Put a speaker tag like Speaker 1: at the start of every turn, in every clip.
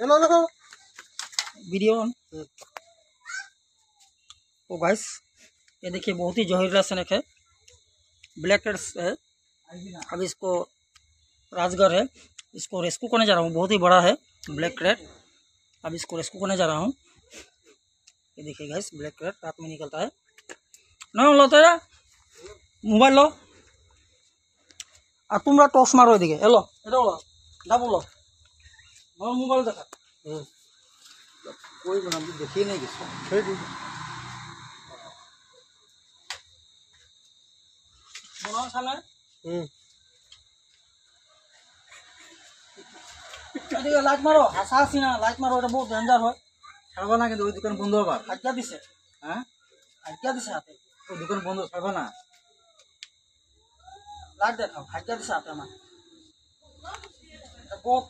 Speaker 1: Hello hello
Speaker 2: video on. तो guys ये देखिए बहुत ही जहरीला स्नेक है, ब्लैक रेड है। अब इसको राजगढ़ है, इसको रेस्क्यू करने जा रहा हूँ। बहुत ही बड़ा है ब्लैक रेड। अब इसको रेस्क्यू करने जा रहा हूँ। ये देखिए गाइस ब्लैक रेड रात में निकलता है ना। लो तेरा मोबाइल लो और तुमरा टॉर्च मारो एदिके। एलो এটা লো ডাবল লো আমার মোবাইল দেখা। कोई बना देखिए नहीं किसको बनाओ सामने। এদিকে লাইট মারো, হাসা হাসি না, লাইট মারো, এটা বহুত ডেঞ্জার হয়।
Speaker 1: ছাড়বো না কিন্তু ওই দোকান বন্ধ আবার।
Speaker 2: আজ্ঞা দিছে,
Speaker 1: হ্যাঁ
Speaker 2: আজ্ঞা দিছে হাতে।
Speaker 1: ওই দোকান বন্ধ, ছাড়বো না।
Speaker 2: লাইট দেখাও, আজ্ঞা দিছে হাতে আমার। এটা বহুত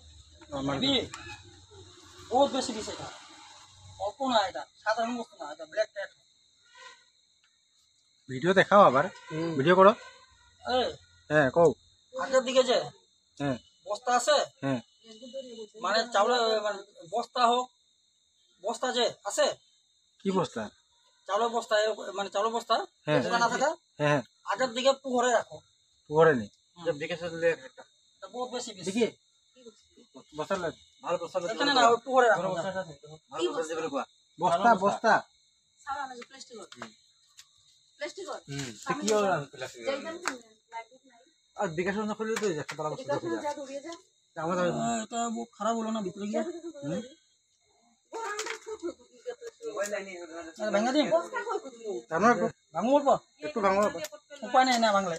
Speaker 2: হেভি, বহুত বেশি দিছে এটা। অল্প না, এটা সাধারণ বস্তু না, এটা ব্ল্যাক ক্যাট।
Speaker 1: ভিডিও দেখাও আবার, ভিডিও করো।
Speaker 2: এই
Speaker 1: হ্যাঁ কও।
Speaker 2: আগের দিকে যে
Speaker 1: হ্যাঁ
Speaker 2: বস্তা আছে,
Speaker 1: হ্যাঁ
Speaker 2: মানে চাউলের মানে বস্তা হোক, বস্তা যে আছে
Speaker 1: কি বস্তা?
Speaker 2: চাউলের বস্তা, মানে চাউলের বস্তা
Speaker 1: হ্যাঁ
Speaker 2: দোকান না থাকে,
Speaker 1: হ্যাঁ
Speaker 2: আগের দিকে পুকুরে রাখো।
Speaker 1: পুকুরে নি জব দেখে চলে একটা
Speaker 2: এটা বহুত বেশি বেশি।
Speaker 1: দেখি বস্তা লাগ ভালো বস্তা লাগ
Speaker 2: এখানে না, ওই পুকুরে রাখো।
Speaker 1: ভালো বস্তা দেবে কোয়া বস্তা বস্তা
Speaker 3: সারা না প্লাস্টিক প্লাস্টিক
Speaker 1: কি হবে প্লাস্টিক আর দেখে শুনে খুলে তো একটা ভালো বস্তা দেখে যা আমাদের
Speaker 2: এটা বহুত খারাপ হলো না ভিতরে গিয়ে। ভাঙা দিন
Speaker 1: জানো একটু
Speaker 2: ভাঙবো বলব,
Speaker 1: একটু ভাঙো
Speaker 2: উপায় নেই না ভাঙলে।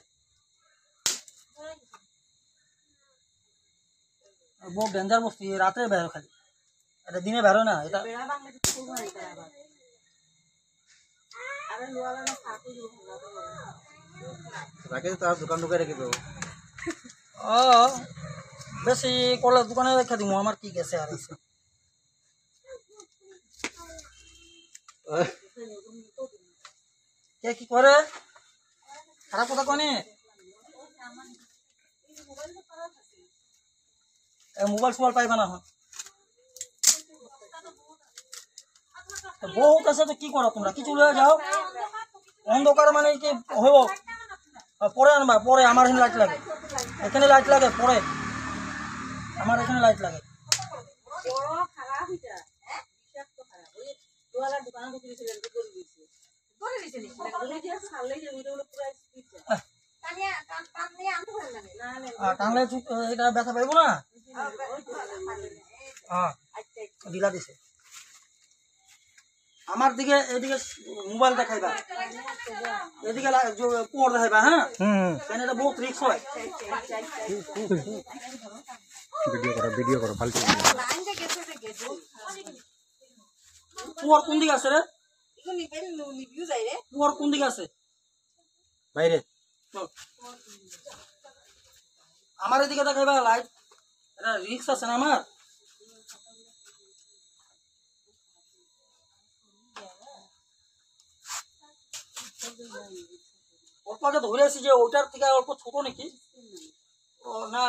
Speaker 2: বহুত ডেঞ্জার বস্তু, রাতে বেরো খালি, এটা দিনে বেরো না। এটা
Speaker 3: বেড়া বাংলা ফুল হয় এটা আবার আরে লোয়ালা না ফাকু দিব
Speaker 1: রাখে তার দোকান ঢুকে রেখে দেবো।
Speaker 2: ও বেশি করলে দোকানে রেখে দিব, আমার কি গেছে আর এসে। কে কি করে খারাপ কথা কনে, মোবাইল ফোবাইল পাইবা না। বহুত আছে তো কি করো তোমরা, কিছু লয়ে যাও। অন্ধকার মানে কি হইব, পরে আনবা, পরে আমার এখানে লাইট লাগে, এখানে লাইট লাগে, পরে আমার এখানে লাইট লাগে।
Speaker 3: বড় খারাপ এটা বিষাক্ত খারাপ ওই লোয়ালা দোকান দিয়েছিলেন তো করে দিয়েছে নি করে দিয়ে ছাড়লে যে ভিডিও গুলো পুরো স্পিড যায় কানিয়া কান নিয়ে আনতে পারলেন না না
Speaker 2: টানলে এটা ব্যথা পাইবো না। হ্যাঁ দিলা দিছে আমার দিকে, এদিকে মোবাইল দেখাইবা, এদিকে পোর দেখাইবা। হ্যাঁ কেন এটা বহুত রিস্ক হয়।
Speaker 1: ভিডিও করো ফালতু
Speaker 3: লাইন যে গেছে গেছে
Speaker 2: পোর কোন দিকে আছে রে?
Speaker 3: ইগো নিবেন নিভিউ যাই রে
Speaker 2: পোর কোন দিকে আছে?
Speaker 1: বাইরে
Speaker 2: চল আমার এদিকে দেখাইবা লাইট, এটা রিস্ক আছে না আমার। অল্প আগে ধরে আসি যে ওটার থেকে অল্প ছোট নাকি। ও না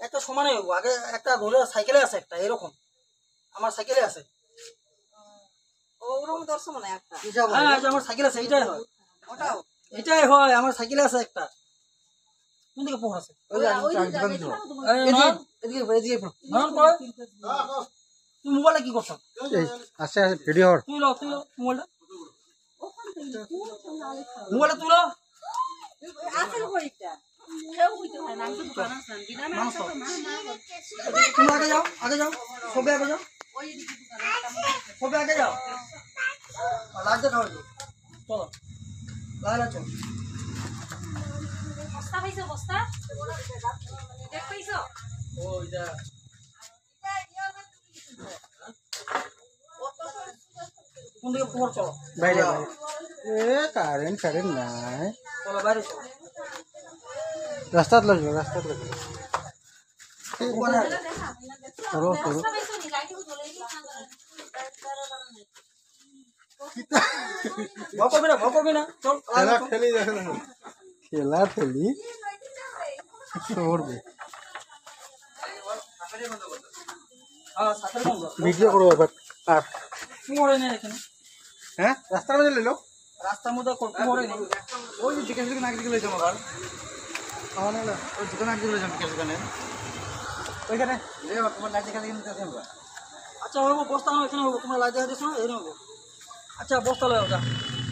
Speaker 2: একটা সমানে হইব। আগে একটা ধরে সাইকেলে আছে একটা এরকম, আমার সাইকেলে আছে।
Speaker 3: ওরকম দর্শন মনে একটা
Speaker 2: হ্যাঁ এই যে আমার সাইকেল আছে, এইটাই হয়,
Speaker 3: ওটাও
Speaker 2: এটাই হয়, আমার সাইকেলে আছে একটা। কোন দিকে পোহর আছে? তুমি মোবাইলে কি করছো?
Speaker 1: আছে ভিডিও
Speaker 2: তুই লো মোবাইলটা, মোবাইলটা তুই লো।
Speaker 3: আছে কইটা কেউ কইতে হয় না আমি তো দোকান আছেন বিনা না তো
Speaker 2: তুমি আগে যাও সবে আগে যাও,
Speaker 3: ওই দিকে দোকান
Speaker 2: সবে আগে যাও। লাগতে খাওয়া চলো লাগা চল।
Speaker 3: বস্তা পাইছো বস্তা দেখ পাইছো
Speaker 2: ও এটা কোন দিকে পোহর? চলো
Speaker 1: বাইরে এ কারেন্ট নাই
Speaker 2: চলো বাইরে চলো।
Speaker 1: রাস্তাত লাগবে
Speaker 2: ওখানে আছে।
Speaker 1: করো করো
Speaker 3: বস্তা পাইছো নি লাইট জ্বলে কি
Speaker 2: ভয় করবি না চল।
Speaker 1: খেলা ঠেলি সরবে
Speaker 2: হ্যাঁ সাথে বলবো
Speaker 1: ভিডিও করবো এবার আর
Speaker 2: কুমোরে নেই এখানে
Speaker 1: হ্যাঁ রাস্তার মধ্যে লইলো
Speaker 2: রাস্তার মধ্যে কুমোরে নেই
Speaker 1: ওই যে চিকেন চিকেন আগে দিকে লইছিলাম আবার আমার না ওই দোকানে আগে দিকে লইছিলাম চিকেন চিকেনে ওইখানে রে তোমার লাইট দেখা দেখে নিতে আসি আমরা
Speaker 2: আচ্ছা হবো বস্তা আনো এখানে হবো তোমার লাইট দেখা দিস না এখানে হবো আচ্ছা বস্তা লয় ওটা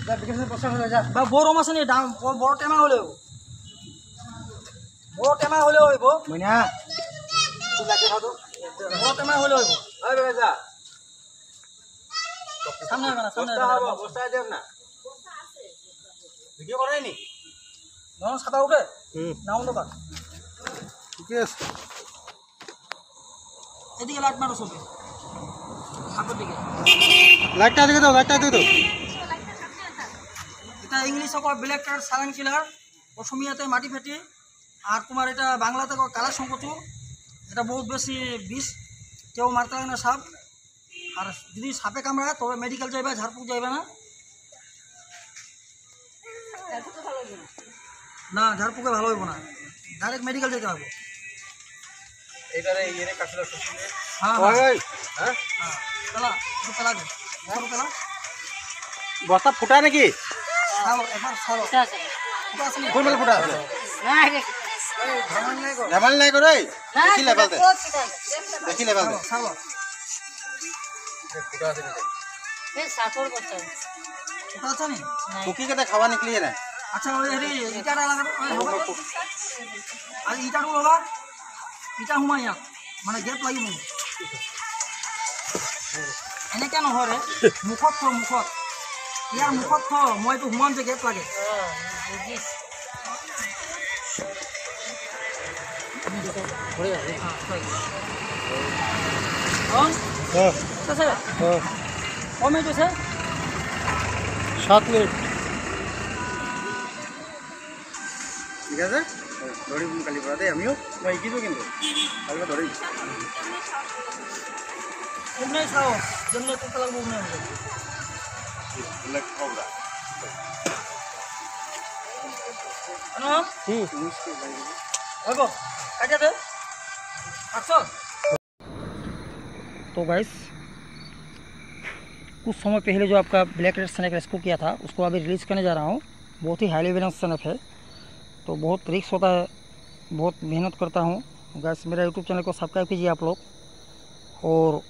Speaker 1: যা চিকেন চিকেন বসা হয়ে যা
Speaker 2: বা বড় মাছ নেই দাম বড় টেমা হলে হবো বড় টেমা হলে হইব
Speaker 1: মইনা তুই লাগে খাও তো
Speaker 2: বড় টেমা হলে হইব
Speaker 1: ওই বেটা যা
Speaker 2: সামনে হবে না সামনে
Speaker 1: বস্তা হবে বস্তা দেব না ভিডিও করে নি
Speaker 2: যখন সাদা উঠে নাম দোকান
Speaker 1: ঠিক আছে
Speaker 2: এদিকে লাইট মারো সবে সামনের দিকে
Speaker 1: লাইটটা দিকে দাও লাইটটা দিকে দাও
Speaker 2: এটা ইংলিশে কয় ব্ল্যাক কার্ড সাইলেন্ট কিলার অসমিয়াতে মাটি ফেটি আর তোমার এটা বাংলাতে কয় কালা শঙ্কচু এটা বহুত বেশি বিষ কেউ মারতে লাগে না সাপ আর যদি সাপে কামড়ায় তবে মেডিকেল যাইবে ঝাড়ফুঁক যাইবে না না ঝাড়ফুঁকে ভালো হইব না ডাইরেক্ট মেডিকেল যেতে হবে
Speaker 1: এটারে ইয়েরে কাটলা শুনে
Speaker 2: হ্যাঁ
Speaker 1: ওই
Speaker 2: হ্যাঁ
Speaker 1: হ্যাঁ
Speaker 2: হ্যাঁ পেলা একটু পেলা দে পেলা
Speaker 1: বস্তা ফুটা নাকি
Speaker 2: সালো এবার সালো ফুটা আছে নি
Speaker 1: কোন মেল ফুটা আছে
Speaker 2: ধামান নাই গো
Speaker 1: লেভেল নাই করে দেখি লেভেল দে দেখি লেভেল দে
Speaker 2: সালো
Speaker 1: ফুটা আছে নাকি
Speaker 2: ফুটা আছে নি
Speaker 1: কুকি কেটা খাওয়া নিকলি না
Speaker 2: আচ্ছা ওই হেৰি ইটাটা লাগাটো আৰু ইটাটো ল'বা ইটা সোমাই ইয়াত মানে গেপ লাগিব এনেকৈ নহয় ৰে মুখত থ মুখত ইয়াৰ মুখত থ মই এইটো সোমাম যে গেপ লাগে কমে গৈছে
Speaker 1: 7 মিনিট ঠিক আছে ধরিব কালি পৰা দেই আমিও মই শিকিছো কিন্তু কালি ধৰিম
Speaker 2: উমনে চাও যেনে তো পেলাব উমনে হবে
Speaker 1: ব্ল্যাক কবরা
Speaker 2: আনো হইব কাটিয়া দে আচ্ছা तो गाइस कुछ समय पहले जो आपका ब्लैक रेड स्नेक रेस्क्यू किया था उसको अभी रिलीज़ करने जा रहा हूँ बहुत ही हाईली बैलेंस स्नेक है तो बहुत रिस्क होता है बहुत मेहनत करता हूँ गाइस मेरा यूट्यूब चैनल को सब्सक्राइब कीजिए आप लोग और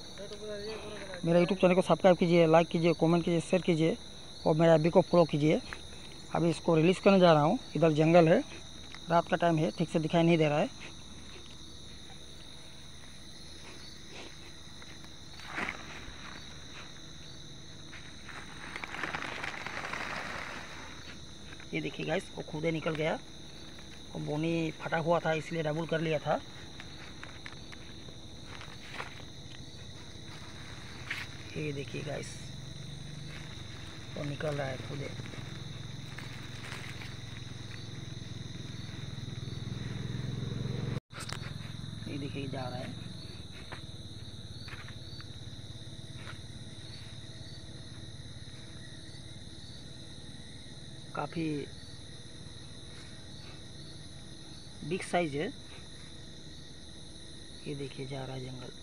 Speaker 2: मेरा यूट्यूब चैनल को सब्सक्राइब कीजिए लाइक कीजिए कमेंट कीजिए शेयर कीजिए और मेरा एफ बी को फॉलो कीजिए अभी इसको रिलीज़ करने जा रहा हूँ इधर जंगल है रात का टाइम है ठीक से दिखाई नहीं दे रहा है ये देखिए गाइस वो खुदे निकल गया और बोनी फटा हुआ था इसलिए डबल कर लिया था ये देखिए गाइस वो निकल रहा है खुदे ये देखिए जा रहा है काफ़ी बिग साइज है ये देखिए जा रहा है जंगल